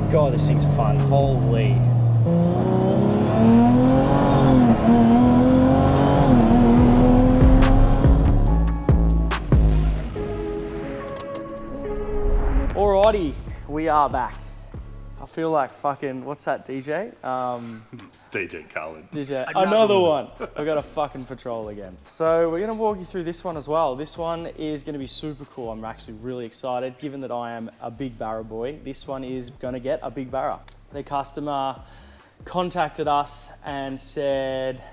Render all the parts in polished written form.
God, this thing's fun. Holy. Alrighty, we are back. I feel like fucking, what's that, DJ? DJ Khaled. DJ, another one. We've got a fucking patrol again. So we're gonna walk you through this one as well. This one is gonna be super cool. I'm actually really excited, given that I am a big Barra boy. This one is gonna get a big Barra. The customer contacted us and said,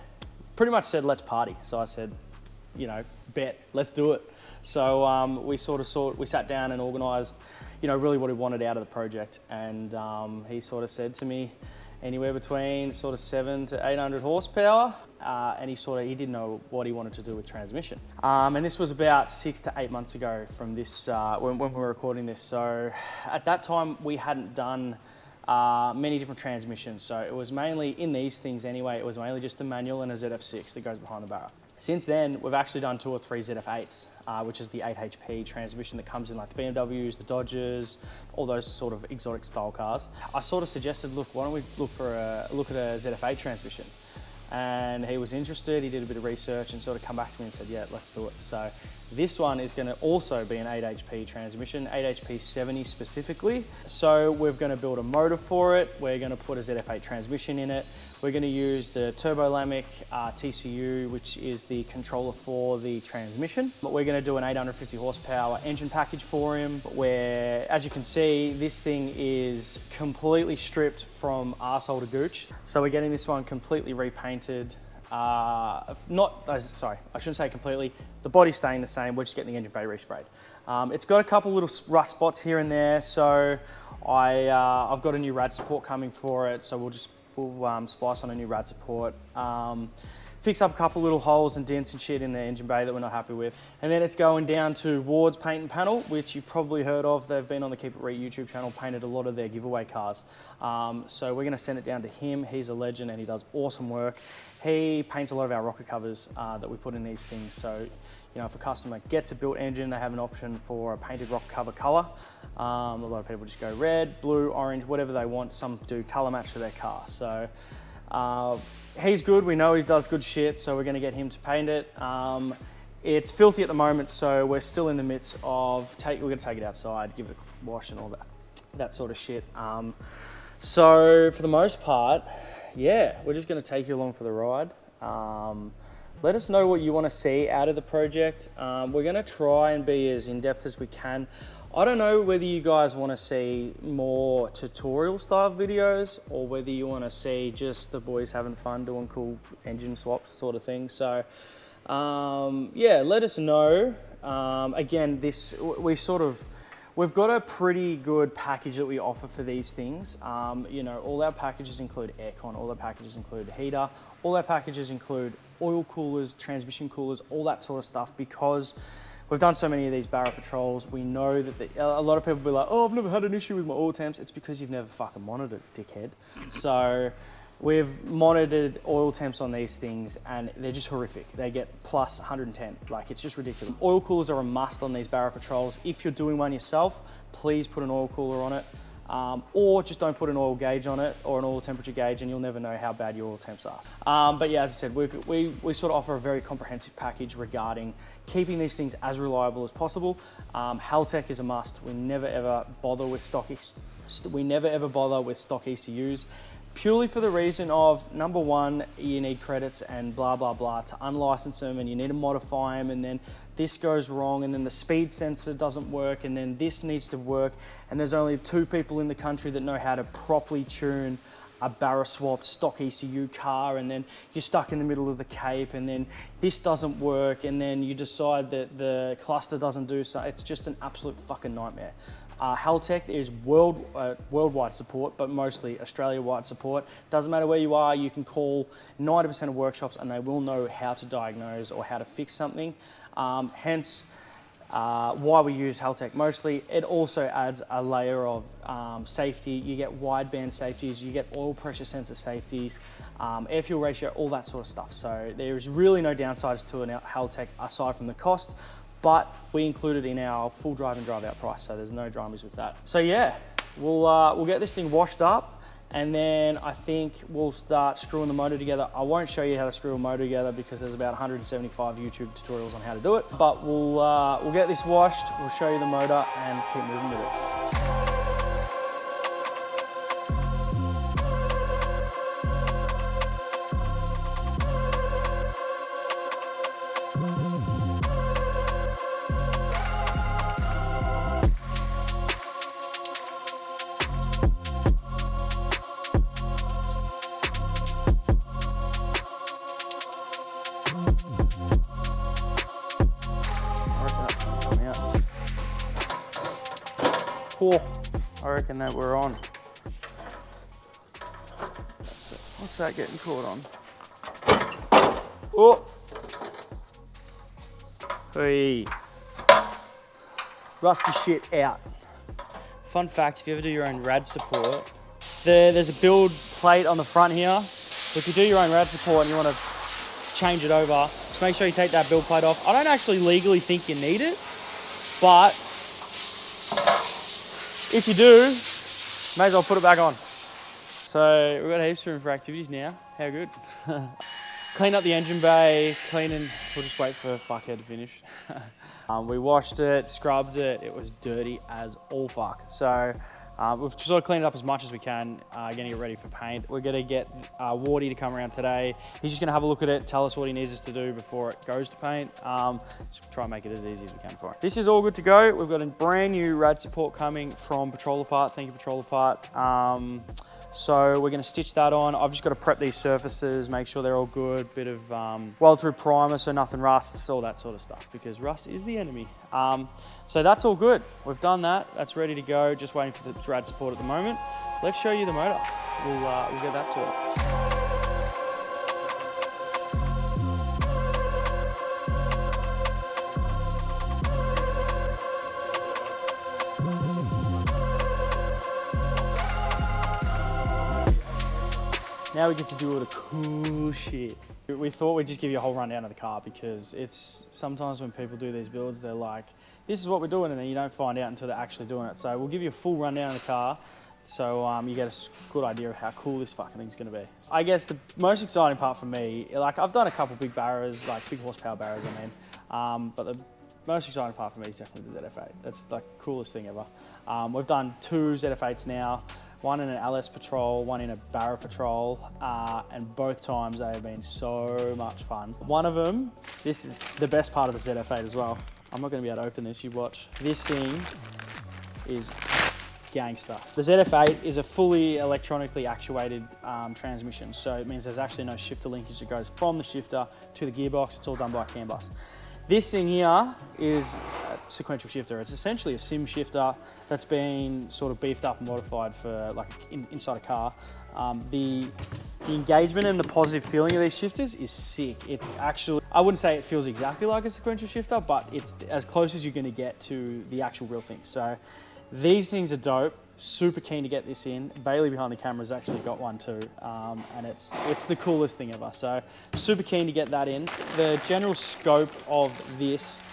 pretty much said, let's party. So I said, you know, bet, let's do it. So we sat down and organised, you know, really what he wanted out of the project. And he sort of said to me, anywhere between sort of 700 to 800 horsepower. And he didn't know what he wanted to do with transmission. And this was about 6 to 8 months ago from this, when we were recording this. So at that time, we hadn't done many different transmissions. So it was mainly, in these things anyway, it was mainly just the manual and a ZF6 that goes behind the Barra. Since then, we've actually done 2 or 3 ZF8s, which is the 8 HP transmission that comes in like the BMWs, the Dodges, all those sort of exotic style cars. I sort of suggested, look, why don't we look at a ZF8 transmission? And he was interested, he did a bit of research and sort of come back to me and said, yeah, let's do it. So this one is going to also be an 8 HP transmission, 8 HP 70 specifically. So we're going to build a motor for it. We're going to put a ZF8 transmission in it. We're going to use the Turbolamic TCU, which is the controller for the transmission. But we're going to do an 850 horsepower engine package for him, where, as you can see, this thing is completely stripped from arsehole to gooch. So we're getting this one completely repainted. Sorry, I shouldn't say completely. The body's staying the same, we're just getting the engine bay resprayed. It's got a couple little rust spots here and there, so I've got a new rad support coming for it, so we'll splice on a new rad support. Fix up a couple little holes and dents and shit in the engine bay that we're not happy with. And then it's going down to Ward's Paint and Panel, which you've probably heard of. They've been on the Keep It Real YouTube channel, painted a lot of their giveaway cars. So we're gonna send it down to him. He's a legend and he does awesome work. He paints a lot of our rocker covers that we put in these things. So, you know, if a customer gets a built engine, they have an option for a painted rocker cover color. A lot of people just go red, blue, orange, whatever they want. Some do color match to their car. So he's good, we know he does good shit, so we're gonna get him to paint it. It's filthy at the moment, so we're still in the midst of, we're gonna take it outside, give it a wash and all that sort of shit. So for the most part, yeah, we're just gonna take you along for the ride. Let us know what you wanna see out of the project. We're gonna try and be as in-depth as we can. I don't know whether you guys want to see more tutorial style videos or whether you want to see just the boys having fun doing cool engine swaps sort of thing. So yeah, let us know. Again, we've got a pretty good package that we offer for these things. You know, all our packages include aircon, all our packages include heater, all our packages include oil coolers, transmission coolers, all that sort of stuff, because we've done so many of these Barra patrols. We know that a lot of people will be like, oh, I've never had an issue with my oil temps. It's because you've never fucking monitored, dickhead. So we've monitored oil temps on these things and they're just horrific. They get plus 110. Like, it's just ridiculous. Oil coolers are a must on these Barra patrols. If you're doing one yourself, please put an oil cooler on it. Or just don't put an oil gauge on it or an oil temperature gauge, and you'll never know how bad your oil temps are. But yeah, as I said, we sort of offer a very comprehensive package regarding keeping these things as reliable as possible. Haltech is a must. We never ever bother with stock ECUs, purely for the reason of, number one, you need credits and blah, blah, blah to unlicense them, and you need to modify them, and then this goes wrong, and then the speed sensor doesn't work, and then this needs to work, and there's only 2 people in the country that know how to properly tune a Barra swapped stock ECU car, and then you're stuck in the middle of the Cape, and then this doesn't work, and then you decide that the cluster doesn't do so. It's just an absolute fucking nightmare. Haltech is worldwide support, but mostly Australia-wide support. Doesn't matter where you are, you can call 90% of workshops and they will know how to diagnose or how to fix something. Hence, why we use Haltech mostly. It also adds a layer of safety. You get wideband safeties, you get oil pressure sensor safeties, air fuel ratio, all that sort of stuff. So there's really no downsides to an Haltech aside from the cost, but we include it in our full drive and drive out price, so there's no dramas with that. So yeah, we'll get this thing washed up, and then I think we'll start screwing the motor together. I won't show you how to screw a motor together because there's about 175 YouTube tutorials on how to do it, but we'll get this washed, we'll show you the motor and keep moving with it. Oh, I reckon that we're on. What's that getting caught on? Oh! Hey. Rusty shit out. Fun fact, if you ever do your own rad support, there's a build plate on the front here. If you do your own rad support and you want to change it over, just make sure you take that build plate off. I don't actually legally think you need it, but if you do, may as well put it back on. So we've got heaps of room for activities now. How good. Clean up the engine bay, cleaning, we'll just wait for Fuckhead to finish. We washed it, scrubbed it, it was dirty as all fuck. So we've sort of cleaned it up as much as we can, getting it ready for paint. We're gonna get Wardy to come around today. He's just gonna have a look at it, tell us what he needs us to do before it goes to paint. Just try and make it as easy as we can for it. This is all good to go. We've got a brand new rad support coming from Patrol Apart. Thank you, Patrol Apart. So we're gonna stitch that on. I've just got to prep these surfaces, make sure they're all good, bit of weld through primer so nothing rusts, all that sort of stuff, because rust is the enemy. So that's all good. We've done that, that's ready to go, just waiting for the rad support at the moment. Let's show you the motor. We'll get that sorted. Now we get to do all the cool shit. We thought we'd just give you a whole rundown of the car because it's sometimes when people do these builds, they're like, this is what we're doing, and then you don't find out until they're actually doing it. So we'll give you a full rundown of the car so you get a good idea of how cool this fucking thing's gonna be. I guess the most exciting part for me, like I've done a couple big Barras, like big horsepower Barras I mean, but the most exciting part for me is definitely the ZF8. That's the coolest thing ever. We've done 2 ZF8s now. One in an LS Patrol, one in a Barra Patrol, and both times they have been so much fun. One of them, this is the best part of the ZF8 as well. I'm not gonna be able to open this, you watch. This thing is gangster. The ZF8 is a fully electronically actuated transmission, so it means there's actually no shifter linkage that goes from the shifter to the gearbox. It's all done by a CAN bus. This thing here is a sequential shifter. It's essentially a sim shifter that's been sort of beefed up and modified for like inside a car. The engagement and the positive feeling of these shifters is sick. It actually, I wouldn't say it feels exactly like a sequential shifter, but it's as close as you're gonna get to the actual real thing. So these things are dope. Super keen to get this in. Bailey behind the camera's actually got one too, and it's the coolest thing ever. So super keen to get that in. The general scope of this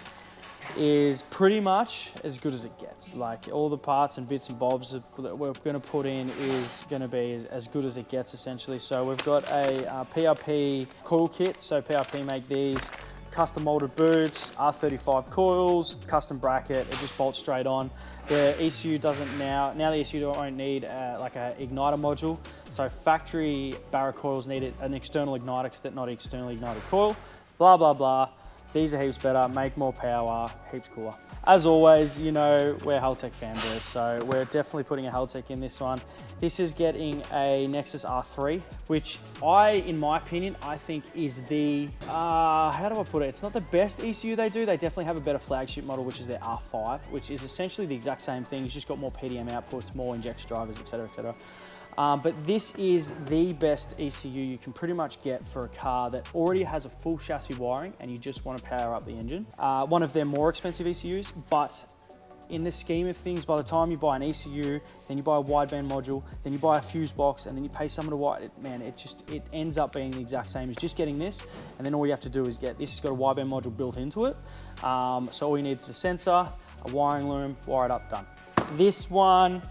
is pretty much as good as it gets. Like all the parts and bits and bobs that we're going to put in is going to be as good as it gets essentially. So we've got a PRP coil kit. So PRP make these. Custom molded boots, R35 coils, custom bracket, it just bolts straight on. The ECU doesn't now the ECU won't need like an igniter module. So factory Barra coils need an external igniter because they're not externally ignited coil. Blah, blah, blah. These are heaps better, make more power, heaps cooler. As always, you know, we're Haltech fanboys, so we're definitely putting a Haltech in this one. This is getting a Nexus R3, which in my opinion, I think is the, how do I put it? It's not the best ECU they do. They definitely have a better flagship model, which is their R5, which is essentially the exact same thing. It's just got more PDM outputs, more injection drivers, et cetera, et cetera. But this is the best ECU you can pretty much get for a car that already has a full chassis wiring and you just want to power up the engine. One of their more expensive ECUs, but in the scheme of things, by the time you buy an ECU, then you buy a wideband module, then you buy a fuse box, and then you pay someone to wire it, man, it ends up being the exact same as just getting this, and then all you have to do is get this. It's got a wideband module built into it. So all you need is a sensor, a wiring loom, wire it up, done. This one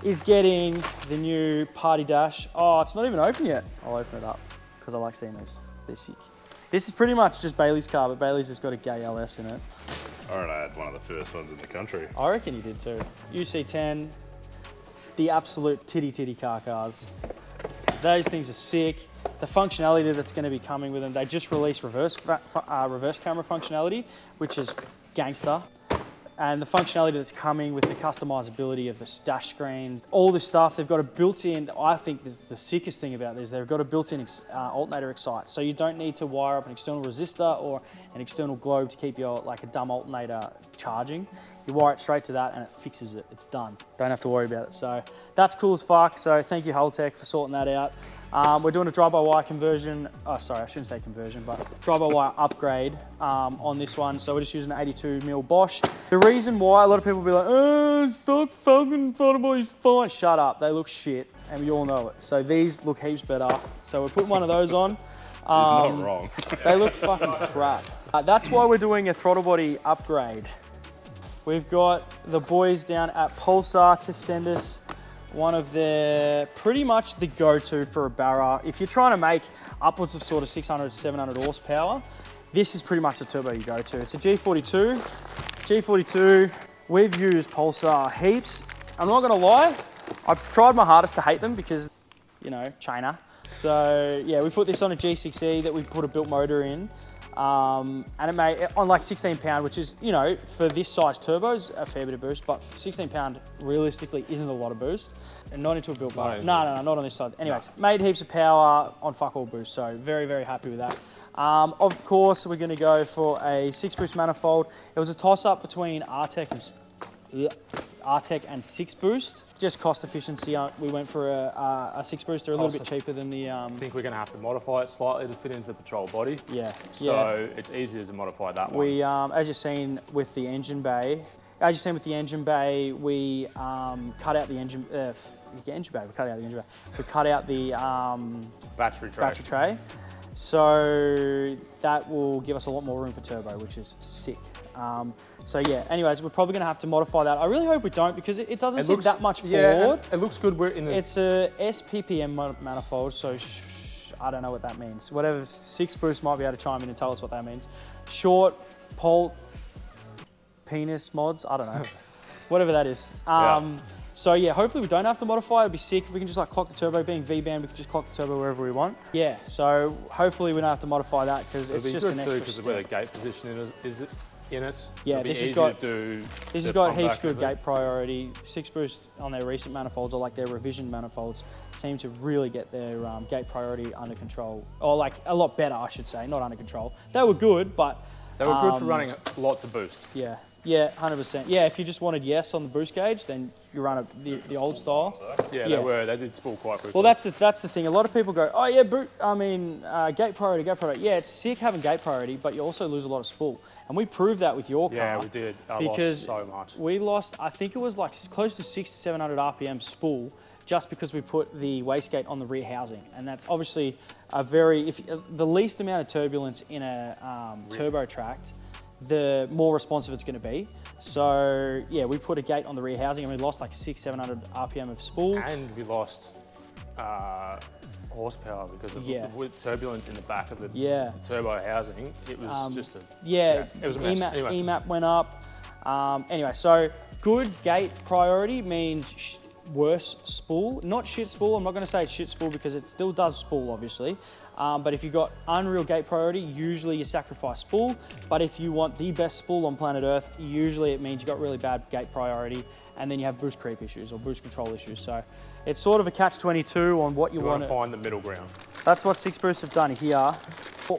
is getting the new party dash. Oh, it's not even open yet. I'll open it up because I like seeing these. They're sick. This is pretty much just Bailey's car, but Bailey's has got a gay LS in it. I reckon I had one of the first ones in the country. I reckon you did too. UC10, the absolute titty cars. Those things are sick. The functionality that's going to be coming with them, they just released reverse camera functionality, which is gangster. And the functionality that's coming with the customizability of the dash screen, all this stuff, they've got a built-in, I think this is the sickest thing about this, they've got a built-in alternator excite. So you don't need to wire up an external resistor or an external globe to keep your, like a dumb alternator charging. You wire it straight to that and it fixes it, it's done. Don't have to worry about it. So that's cool as fuck. So thank you Holtec for sorting that out. We're doing a drive-by-wire conversion, oh sorry, I shouldn't say conversion, but drive-by-wire upgrade on this one. So we're just using an 82mm Bosch. The reason why a lot of people will be like, oh, stock fucking photo body's fine. Shut up, they look shit, and we all know it. So these look heaps better. So we're putting one of those on. He's not wrong. They look fucking crap. That's why we're doing a throttle body upgrade. We've got the boys down at Pulsar to send us one of their, pretty much the go-to for a Barra. If you're trying to make upwards of sort of 600 to 700 horsepower, this is pretty much the turbo you go to. It's a G42. G42, we've used Pulsar heaps. I'm not gonna lie, I've tried my hardest to hate them because, you know, China. So yeah, we put this on a G6E that we put a built motor in. And it made, on like 16 pound, which is, you know, for this size turbos, a fair bit of boost, but 16 pound realistically isn't a lot of boost. And not into a built bar. No, not on this side. Anyways, made heaps of power on fuck all boost, so very, very happy with that. Of course, we're gonna go for a 6-boost manifold. It was a toss-up between RTEC and 6-boost. Just cost efficiency, we went for a 6-boost. They're a little bit cheaper than the... I think we're going to have to modify it slightly to fit into the patrol body. Yeah. So it's easier to modify that one. We, as you've seen with the engine bay, we cut out the engine... engine bay, we cut out the engine bay. We cut out the battery tray. So that will give us a lot more room for turbo, which is sick. So yeah, anyways, we're probably gonna have to modify that. I really hope we don't because it doesn't seem that much forward. Yeah, it looks good. We're in the... It's a SPPM manifold, so I don't know what that means. Whatever, 6-boost might be able to chime in and tell us what that means. Short, pole, penis mods, I don't know. Whatever that is. So yeah, hopefully we don't have to modify it. It'd be sick if we can just like clock the turbo. Being V-band, we can just clock the turbo wherever we want. Yeah, so hopefully we don't have to modify that because it's just an extra because of where the gate position is in it. Yeah, this has got heaps good gate priority. 6-boost on their recent manifolds or like their revision manifolds seem to really get their gate priority under control, or like a lot better, I should say, not under control. They were good, but they were good for running lots of boost. Yeah. Yeah, 100%. Yeah, if you just wanted yes on the boost gauge, then you run the old style. Yeah, they did spool quite quickly. Well, that's the thing. A lot of people go, oh yeah, gate priority. Yeah, it's sick having gate priority, but you also lose a lot of spool. And we proved that with your car. Yeah, we did. Lost so much. We lost, I think it was like close to 600 to 700 RPM spool just because we put the wastegate on the rear housing. And that's obviously the least amount of turbulence in a turbo tract, the more responsive it's going to be. So yeah, we put a gate on the rear housing and we lost like 600-700 RPM of spool. And we lost horsepower because of with turbulence in the back of the turbo housing. It was just a it was a mess. EMAP went up. Anyway, so good gate priority means worse spool, not shit spool. I'm not going to say it's shit spool because it still does spool, obviously. But if you've got unreal gate priority, usually you sacrifice spool. But if you want the best spool on planet Earth, usually it means you've got really bad gate priority and then you have boost creep issues or boost control issues. So it's sort of a catch-22 on what you want to find the middle ground. That's what 6-boosts have done here.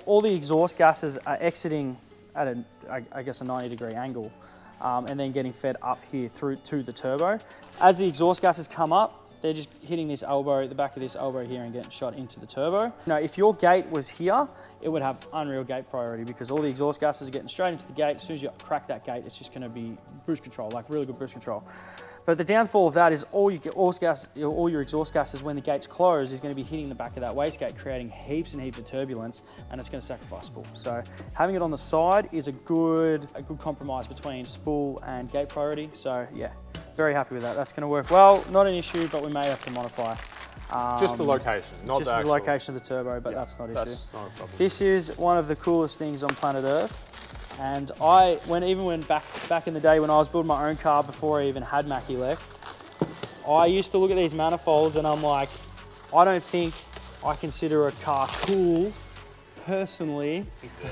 All the exhaust gases are exiting at I guess a 90-degree angle and then getting fed up here through to the turbo. As the exhaust gases come up, they're just hitting this elbow, the back of this elbow here, and getting shot into the turbo. Now, if your gate was here, it would have unreal gate priority because all the exhaust gases are getting straight into the gate. As soon as you crack that gate, it's just going to be boost control, like really good boost control. But the downfall of that is all your exhaust gases when the gate's closed is going to be hitting the back of that wastegate, creating heaps and heaps of turbulence, and it's going to sacrifice spool. So having it on the side is a good compromise between spool and gate priority. So yeah, very happy with that. That's going to work well. Not an issue, but we may have to modify. Just the location, not just the actual... location of the turbo, but that's not an issue. That's not a problem. This is one of the coolest things on planet Earth. And even when back in the day when I was building my own car before I even had Mackie-Lec, I used to look at these manifolds and I'm like, I don't think I consider a car cool personally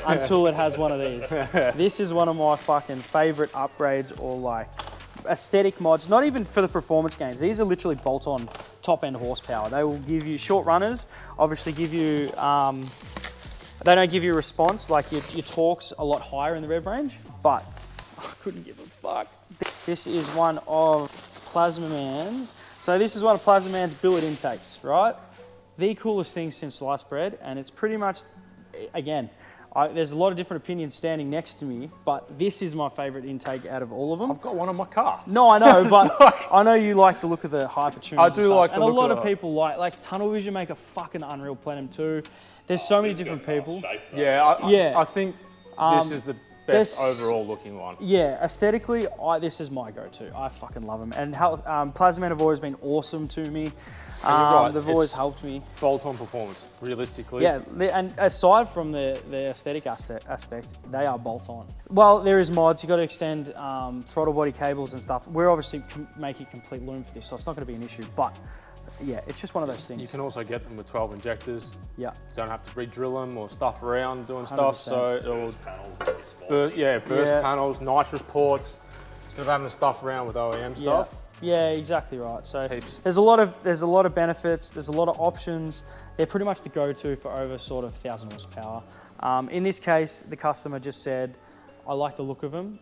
until it has one of these. This is one of my fucking favorite upgrades or like aesthetic mods, not even for the performance gains. These are literally bolt-on top-end horsepower. They will give you short runners, obviously give you, they don't give you a response, like your torque's a lot higher in the rev range, but I couldn't give a fuck. This is one of Plasma Man's. So this is one of Plasma Man's billet intakes, right? The coolest thing since sliced bread, and it's pretty much, again, there's a lot of different opinions standing next to me, but this is my favorite intake out of all of them. I've got one on my car. No, I know, but I know you like the look of the Hypertunes. I do like the look of it. And a lot of people like Tunnel Vision make a fucking unreal plenum too. There's so many different people. Yeah, I think this is the best overall looking one. Yeah, aesthetically, this is my go-to. I fucking love them. And Plasma Man have always been awesome to me. And you're right, they've always helped me. Bolt-on performance, realistically. Yeah, and aside from the aesthetic aspect, they are bolt-on. Well, there is mods. You've got to extend throttle body cables and stuff. We're obviously making complete loom for this, so it's not going to be an issue. But yeah, it's just one of those things. You can also get them with 12 injectors. Yeah. You don't have to re-drill them or stuff around doing 100%. stuff. So it'll burst panels, nitrous ports, instead of having to stuff around with OEM stuff. Yeah, exactly right. So there's a lot of benefits. There's a lot of options. They're pretty much the go-to for over sort of 1,000 horsepower. In this case, the customer just said, I like the look of them.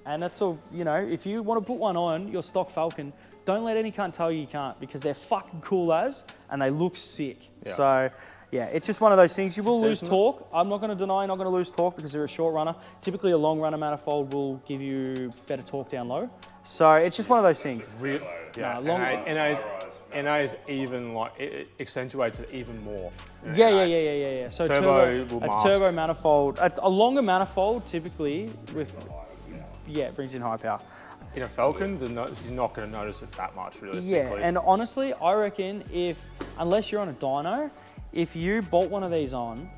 And that's all, you know, if you want to put one on your stock Falcon, don't let any cunt tell you you can't, because they're fucking cool as, and they look sick. Yeah. So yeah, it's just one of those things. You will lose torque. I'm not going to deny you're not going to lose torque because they're a short runner. Typically a long runner manifold will give you better torque down low. So it's just one of those things. Yeah, NA is even like, it accentuates it even more. Yeah. So turbo manifold, a longer manifold typically brings in high power. In a Falcon, you're not going to notice it that much realistically. Yeah, and honestly, I reckon unless you're on a dyno, if you bolt one of these on,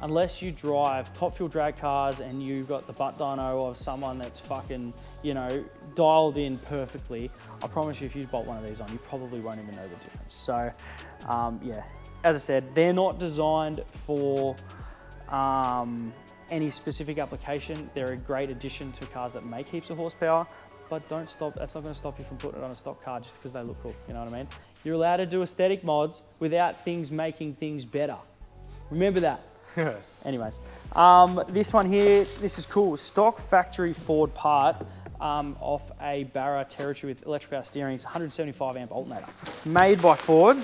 unless you drive top fuel drag cars and you've got the butt dyno of someone that's fucking, you know, dialed in perfectly, I promise you if you bolt one of these on, you probably won't even know the difference. So yeah, as I said, they're not designed for any specific application. They're a great addition to cars that make heaps of horsepower, but that's not going to stop you from putting it on a stock car just because they look cool, you know what I mean? You're allowed to do aesthetic mods without things making things better. Remember that. Anyways, this one here, this is cool. Stock factory Ford part off a Barra Territory with electric power steering. It's 175 amp alternator. Made by Ford.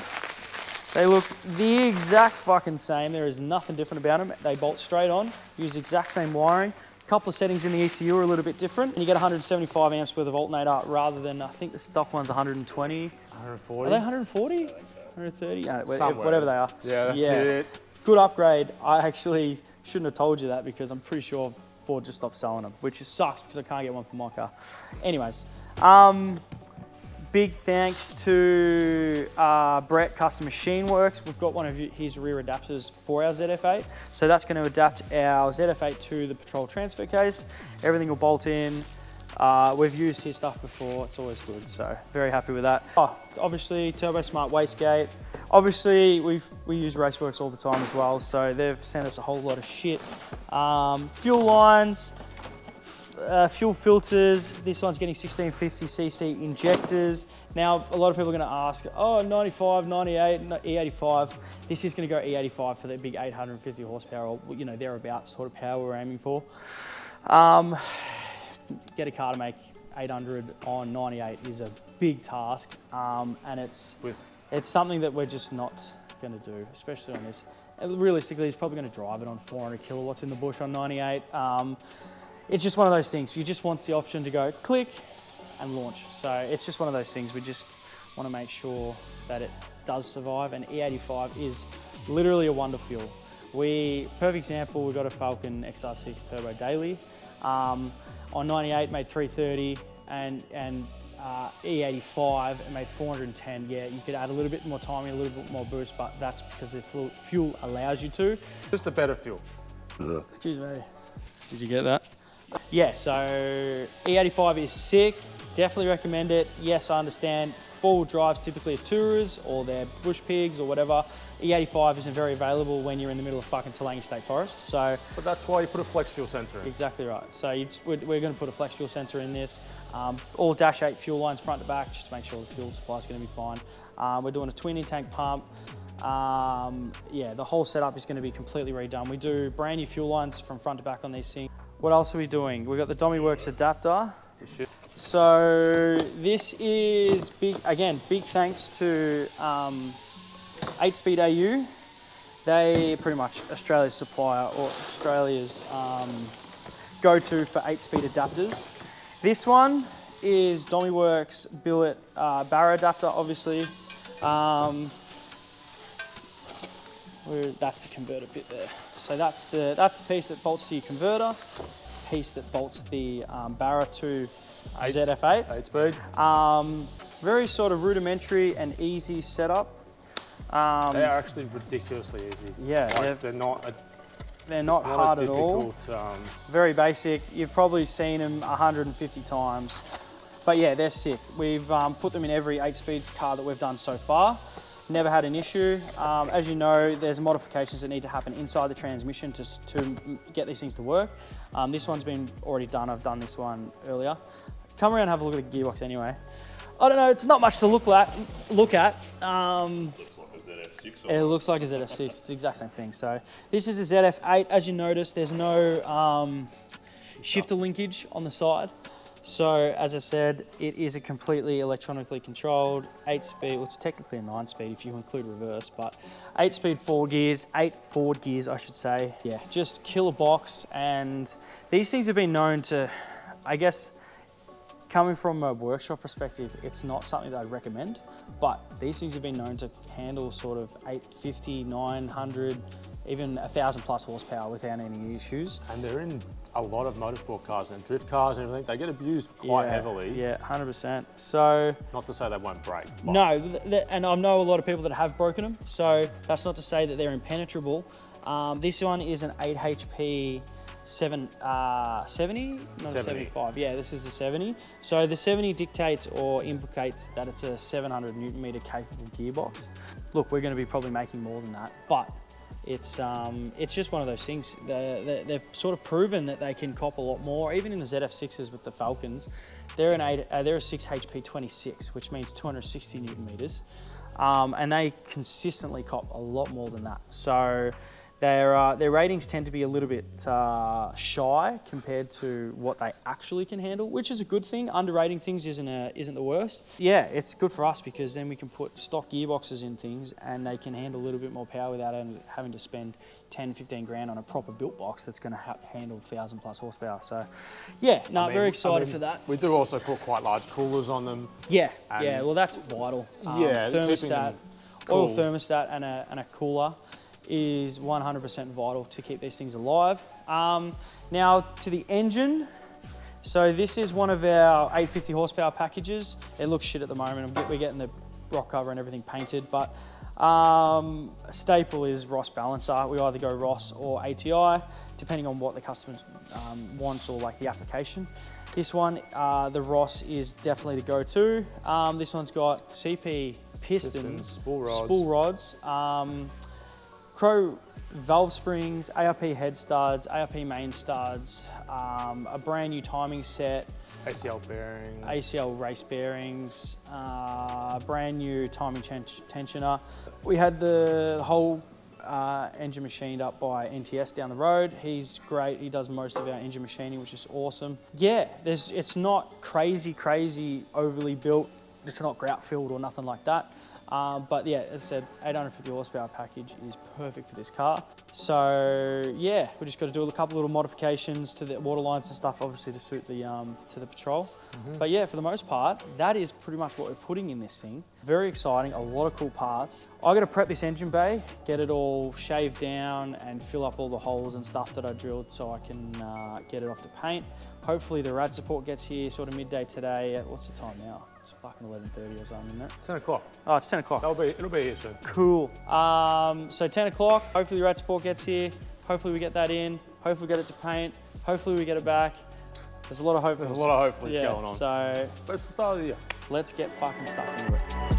They look the exact fucking same. There is nothing different about them. They bolt straight on, use the exact same wiring. A couple of settings in the ECU are a little bit different. And you get 175 amps worth of alternator rather than, I think the stock one's 120. 140. Are they 140? 130? Whatever they are. Yeah, that's it. Good upgrade. I actually shouldn't have told you that because I'm pretty sure Ford just stopped selling them, which sucks because I can't get one for my car. Anyways, big thanks to Brett Custom Machine Works. We've got one of his rear adapters for our ZF8. So that's going to adapt our ZF8 to the Patrol transfer case. Everything will bolt in. We've used his stuff before, it's always good, so very happy with that. Obviously, Turbo Smart wastegate. Obviously, we use Raceworks all the time as well, so they've sent us a whole lot of shit. Fuel lines, fuel filters. This one's getting 1650cc injectors. Now, a lot of people are going to ask, oh, 95, 98, E85. This is going to go E85 for the big 850 horsepower, or, you know, thereabouts sort of power we're aiming for. Get a car to make 800 on 98 is a big task, and it's something that we're just not going to do, especially on this. And realistically, he's probably going to drive it on 400 kilowatts in the bush on 98. It's just one of those things. You just want the option to go click and launch. So it's just one of those things. We just want to make sure that it does survive, and E85 is literally a wonder fuel. Perfect example, we got a Falcon XR6 Turbo Daily. On 98 made 330, and E85 it made 410. Yeah, you could add a little bit more timing, a little bit more boost, but that's because the fuel allows you to. Just a better fuel. Excuse me. Did you get that? Yeah, so E85 is sick. Definitely recommend it. Yes, I understand. Four-wheel drives typically are tourers or they're bush pigs or whatever. E85 isn't very available when you're in the middle of fucking Toolangi State Forest. So, but that's why you put a flex fuel sensor in. Exactly right. So we're going to put a flex fuel sensor in this. All Dash 8 fuel lines front to back, just to make sure the fuel supply is going to be fine. We're doing a twin in-tank pump. Yeah, the whole setup is going to be completely redone. We do brand new fuel lines from front to back on these things. What else are we doing? We've got the DomiWorks adapter. So this is big thanks to 8Speed AU. They pretty much Australia's supplier or Australia's go-to for 8-speed adapters. This one is DomiWorks Billet Barra adapter, obviously. That's the converter bit there. So that's the piece that bolts to your converter, piece that bolts the Barra to ZF8. 8-speed. Very sort of rudimentary and easy setup. They are actually ridiculously easy. Yeah, like they're not hard at all. Very basic. You've probably seen them 150 times. But yeah, they're sick. We've put them in every 8-speed car that we've done so far. Never had an issue. As you know, there's modifications that need to happen inside the transmission to get these things to work. This one's been already done. I've done this one earlier. Come around and have a look at the gearbox anyway. I don't know, it's not much to look at. It looks like a ZF6, it's the exact same thing. So this is a ZF8. As you notice, there's no shifter linkage on the side. So as I said, it is a completely electronically controlled 8-speed, well, it's technically a 9-speed if you include reverse, but 8-speed forward gears, 8 forward gears, I should say. Yeah, just killer box. And these things have been known to, I guess, coming from a workshop perspective, it's not something that I'd recommend, but these things have been known to handle sort of 850, 900, even 1,000 plus horsepower without any issues. And they're in a lot of motorsport cars and drift cars and everything. They get abused quite heavily. Yeah, 100%. So, not to say they won't break. No, and I know a lot of people that have broken them, so that's not to say that they're impenetrable. This one is an 8 HP 70, not 70. A 75. Yeah, this is the 70. So the 70 dictates or implicates that it's a 700 Newton meter capable gearbox. Look, we're going to be probably making more than that, but it's just one of those things. They've sort of proven that they can cop a lot more. Even in the ZF6s with the Falcons, they're a 6 HP 26, which means 260 Newton meters, and they consistently cop a lot more than that. So their ratings tend to be a little bit shy compared to what they actually can handle, which is a good thing. Underrating things isn't the worst. Yeah, it's good for us because then we can put stock gearboxes in things and they can handle a little bit more power without having to spend 10, 15 grand on a proper built box that's going to handle 1,000 plus horsepower. So yeah, very excited for that. We do also put quite large coolers on them. Yeah, well that's vital. Thermostat, cool. Oil thermostat and a cooler is 100% vital to keep these things alive. Now to the engine. So this is one of our 850 horsepower packages. It looks shit at the moment. We're getting the rock cover and everything painted, but a staple is Ross balancer. We either go Ross or ATI, depending on what the customer wants or like the application. This one, the Ross is definitely the go-to. This one's got CP pistons, spool rods, Crow valve springs, ARP head studs, ARP main studs, a brand new timing set, ACL bearings, ACL race bearings, brand new timing tensioner. We had the whole engine machined up by NTS down the road. He's great. He does most of our engine machining, which is awesome. Yeah, it's not crazy overly built. It's not grout filled or nothing like that. But yeah, as I said, 850 horsepower package is perfect for this car. So yeah, we just got to do a couple little modifications to the water lines and stuff, obviously to suit the to the Patrol. But yeah, for the most part, that is pretty much what we're putting in this thing. Very exciting, a lot of cool parts. I got to prep this engine bay, get it all shaved down and fill up all the holes and stuff that I drilled so I can get it off to paint. Hopefully the rad support gets here sort of midday today. What's the time now? It's fucking 11:30 or something, isn't it? 10 o'clock. Oh, it's 10 o'clock. It'll be here soon. Cool. So 10 o'clock, hopefully the rad support gets here. Hopefully we get that in. Hopefully we get it to paint. Hopefully we get it back. There's a lot of hope. There's a lot of hopefuls yeah, going on. So But it's the start of the year. let's get fucking stuck into it.